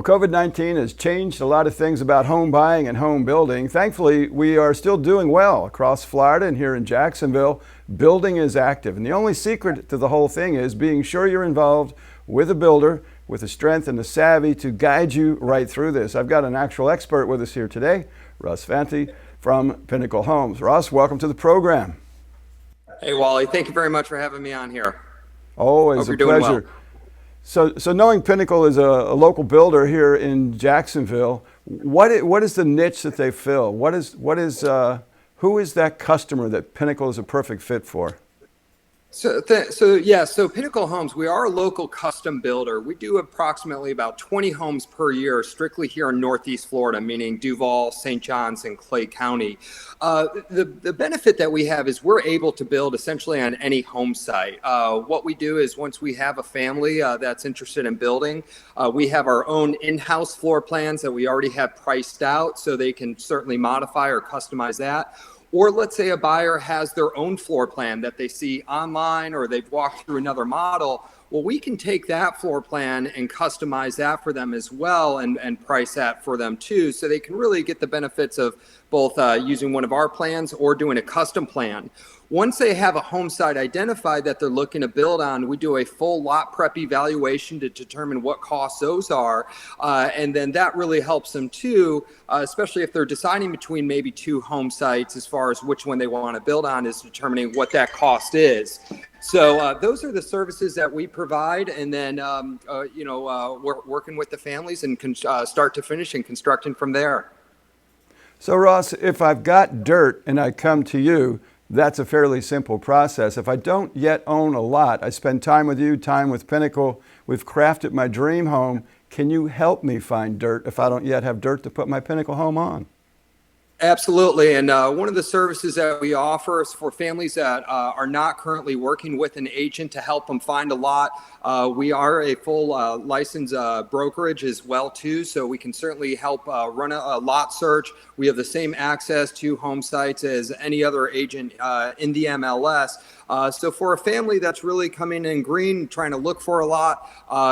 Well, COVID-19 has changed a lot of things about home buying and home building. Thankfully, we are still doing well across Florida and here in Jacksonville. Building is active, and the only secret to the whole thing is being sure you're involved with a builder with the strength and the savvy to guide you right through this. I've got an actual expert with us here today, Ross Fanti from Pinnacle Homes. Ross, welcome to the program. Hey, Wally. Thank you very much for having me on here. Always a pleasure. So knowing Pinnacle is a local builder here in Jacksonville, what is the niche that they fill? Who is that customer that Pinnacle is a perfect fit for? So Pinnacle Homes, we are a local custom builder. We do approximately about 20 homes per year, strictly here in Northeast Florida, meaning Duval, St. Johns, and Clay County. The benefit that we have is we're able to build essentially on any home site. What we do is once we have a family that's interested in building, we have our own in-house floor plans that we already have priced out, so they can certainly modify or customize that. Or let's say a buyer has their own floor plan that they see online or they've walked through another model. Well, we can take that floor plan and customize that for them as well and price that for them too. So they can really get the benefits of both using one of our plans or doing a custom plan. Once they have a home site identified that they're looking to build on, we do a full lot prep evaluation to determine what costs those are. And then that really helps them too, especially if they're deciding between maybe two home sites as far as which one they want to build on, is determining what that cost is. So those are the services that we provide, and then we're working with the families and start to finish and constructing from there. So Ross, if I've got dirt and I come to you, that's a fairly simple process. If I don't yet own a lot, I spend time with you, time with Pinnacle, we've crafted my dream home. Can you help me find dirt if I don't yet have dirt to put my Pinnacle home on? Absolutely. And one of the services that we offer is for families that are not currently working with an agent to help them find a lot. We are a full licensed brokerage as well too, so we can certainly help run a lot search. We have the same access to home sites as any other agent in the MLS. So for a family that's really coming in green, trying to look for a lot,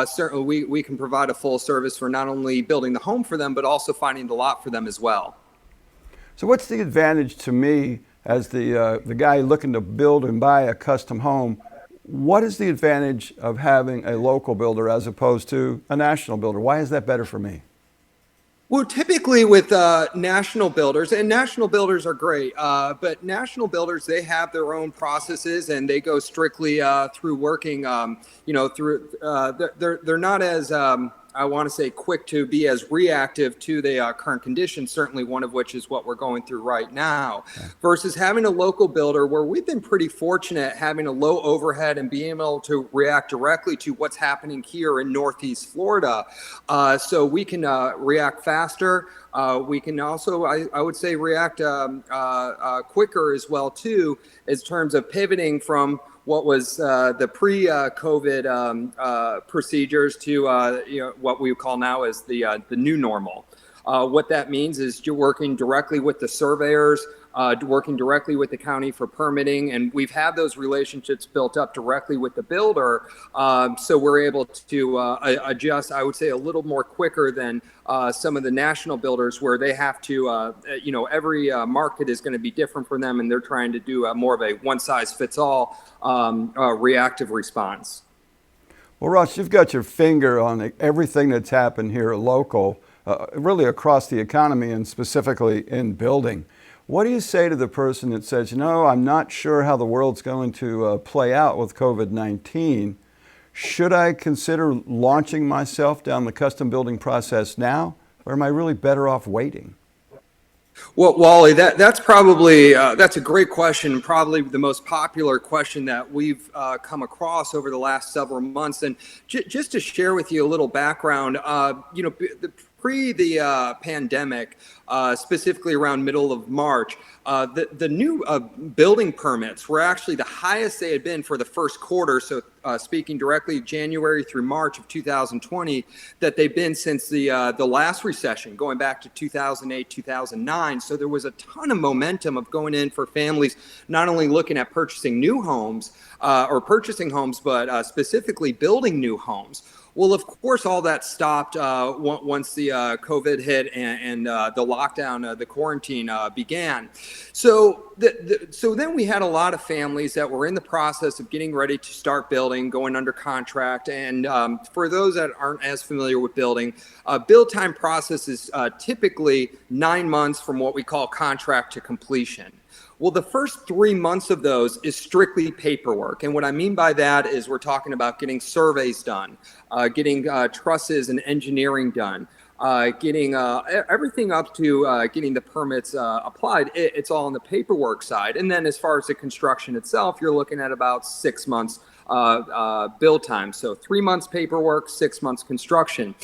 certainly we can provide a full service for not only building the home for them, but also finding the lot for them as well. So what's the advantage to me as the guy looking to build and buy a custom home? What is the advantage of having a local builder as opposed to a national builder? Why is that better for me? Well, typically with national builders, and national builders are great, but national builders, they have their own processes and they go strictly through working, they're not as, I want to say, quick to be as reactive to the current conditions, certainly one of which is what we're going through right now, versus having a local builder where we've been pretty fortunate having a low overhead and being able to react directly to what's happening here in Northeast Florida. So we can react faster. We can also, I would say, react quicker as well, too, in terms of pivoting from what was the pre-COVID procedures to what we call now as the new normal. What that means is you're working directly with the surveyors, working directly with the county for permitting, and we've had those relationships built up directly with the builder, so we're able to adjust, I would say, a little more quicker than some of the national builders where they have to, every market is going to be different for them, and they're trying to do more of a one-size-fits-all reactive response. Well, Ross, you've got your finger on everything that's happened here local, really across the economy and specifically in building. What do you say to the person that says, I'm not sure how the world's going to play out with COVID-19. Should I consider launching myself down the custom building process now, or am I really better off waiting? Well, Wally, that's probably that's a great question, probably the most popular question that we've come across over the last several months. And just to share with you a little background, pre the pandemic, specifically around middle of March, the new building permits were actually the highest they had been for the first quarter. So speaking directly January through March of 2020, that they've been since the last recession, going back to 2008, 2009. So there was a ton of momentum of going in for families, not only looking at purchasing new homes or purchasing homes, but specifically building new homes. Well, of course, all that stopped once the COVID hit and the lockdown, the quarantine began. So, so then we had a lot of families that were in the process of getting ready to start building, going under contract. And for those that aren't as familiar with building, build time process is typically 9 months from what we call contract to completion. Well, the first 3 months of those is strictly paperwork. And what I mean by that is we're talking about getting surveys done, getting trusses and engineering done, getting everything up to getting the permits applied. It's all on the paperwork side. And then as far as the construction itself, you're looking at about 6 months build time. So 3 months paperwork, 6 months construction.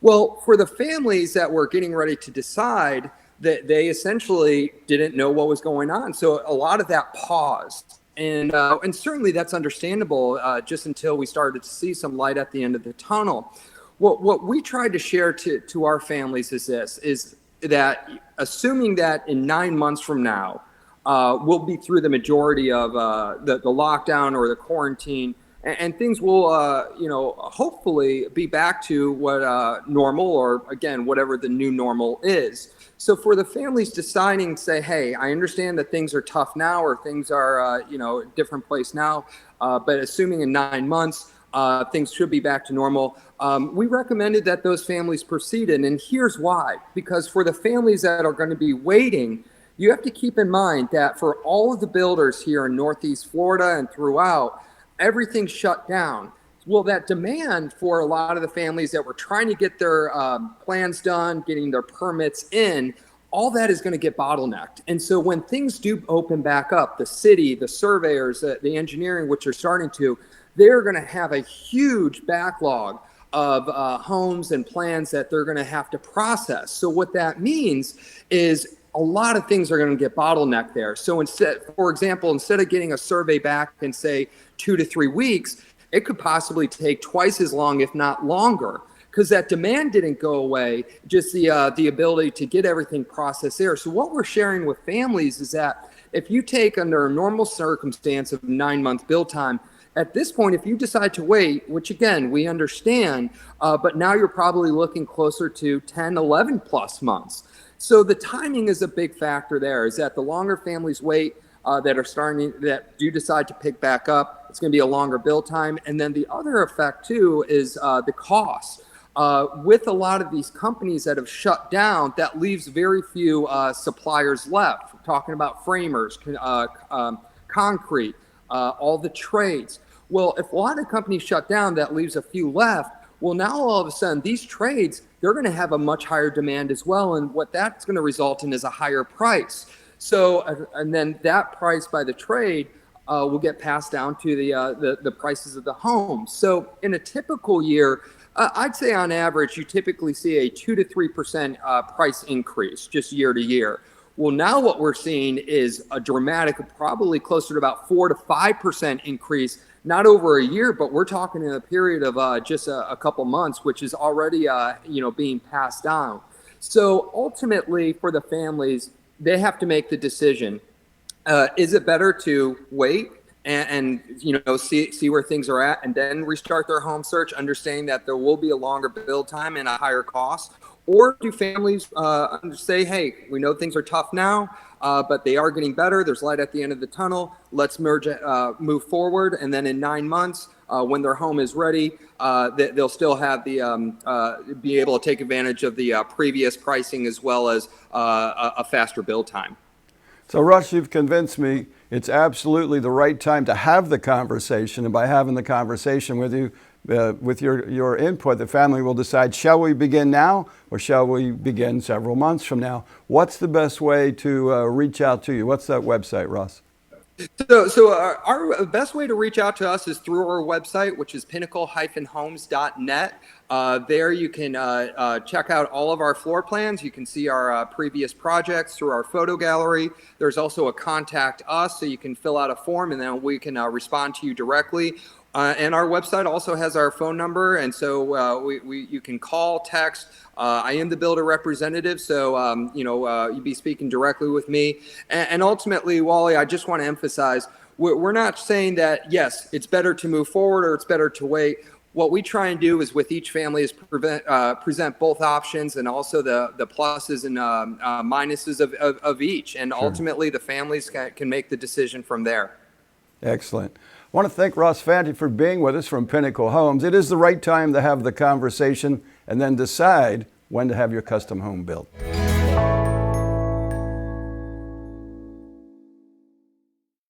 Well, for the families that were getting ready to decide, that they essentially didn't know what was going on. So a lot of that paused. And certainly that's understandable just until we started to see some light at the end of the tunnel. What we tried to share to our families is this, is that assuming that in 9 months from now, we'll be through the majority of the lockdown or the quarantine, and things will, hopefully be back to what normal, or again, whatever the new normal is. So for the families deciding, say, hey, I understand that things are tough now, or things are, a different place now, but assuming in 9 months, things should be back to normal. We recommended that those families proceeded, and here's why. Because for the families that are going to be waiting, you have to keep in mind that for all of the builders here in Northeast Florida and throughout, everything's shut down. Well, that demand for a lot of the families that were trying to get their plans done, getting their permits in, all that is going to get bottlenecked. And so when things do open back up, the city, the surveyors, the engineering, which are starting to, they're going to have a huge backlog of homes and plans that they're going to have to process. So what that means is a lot of things are going to get bottlenecked there. So instead, for example, instead of getting a survey back in, say, 2 to 3 weeks, it could possibly take twice as long, if not longer, because that demand didn't go away, just the ability to get everything processed there. So what we're sharing with families is that if you take under a normal circumstance of 9 month build time, at this point, if you decide to wait, which again, we understand, but now you're probably looking closer to 10, 11 plus months. So the timing is a big factor there, is that the longer families wait, that do decide to pick back up, it's going to be a longer build time. And then the other effect too is the cost. With a lot of these companies that have shut down, that leaves very few suppliers left. We're talking about framers, concrete, all the trades. Well, if a lot of companies shut down, that leaves a few left. Well, now all of a sudden, these trades, they're going to have a much higher demand as well. And what that's going to result in is a higher price. So, and then that price by the trade will get passed down to the prices of the home. So in a typical year, I'd say on average, you typically see a 2 to 3% price increase just year to year. Well, now what we're seeing is a dramatic, probably closer to about 4 to 5% increase, not over a year, but we're talking in a period of just a couple months, which is already, being passed down. So ultimately for the families, they have to make the decision. Is it better to wait and see where things are at and then restart their home search, understanding that there will be a longer build time and a higher cost? Or do families say, hey, we know things are tough now, but they are getting better. There's light at the end of the tunnel. Let's move forward. And then in 9 months, when their home is ready, they'll still have be able to take advantage of the previous pricing as well as a faster build time. So Russ, you've convinced me it's absolutely the right time to have the conversation. And by having the conversation with you, with your input, the family will decide, shall we begin now or shall we begin several months from now? What's the best way to reach out to you? What's that website, Russ? So our best way to reach out to us is through our website, which is pinnacle-homes.net. There you can check out all of our floor plans. You can see our previous projects through our photo gallery. There's also a contact us, so you can fill out a form and then we can respond to you directly. And our website also has our phone number, and so you can call, text. I am the builder representative, so you'd be speaking directly with me. And ultimately, Wally, I just want to emphasize, we're not saying that, yes, it's better to move forward or it's better to wait. what we try and do is with each family is present both options and also the pluses and minuses of each. And ultimately the families can make the decision from there. Excellent. I want to thank Ross Fanti for being with us from Pinnacle Homes. It is the right time to have the conversation and then decide when to have your custom home built.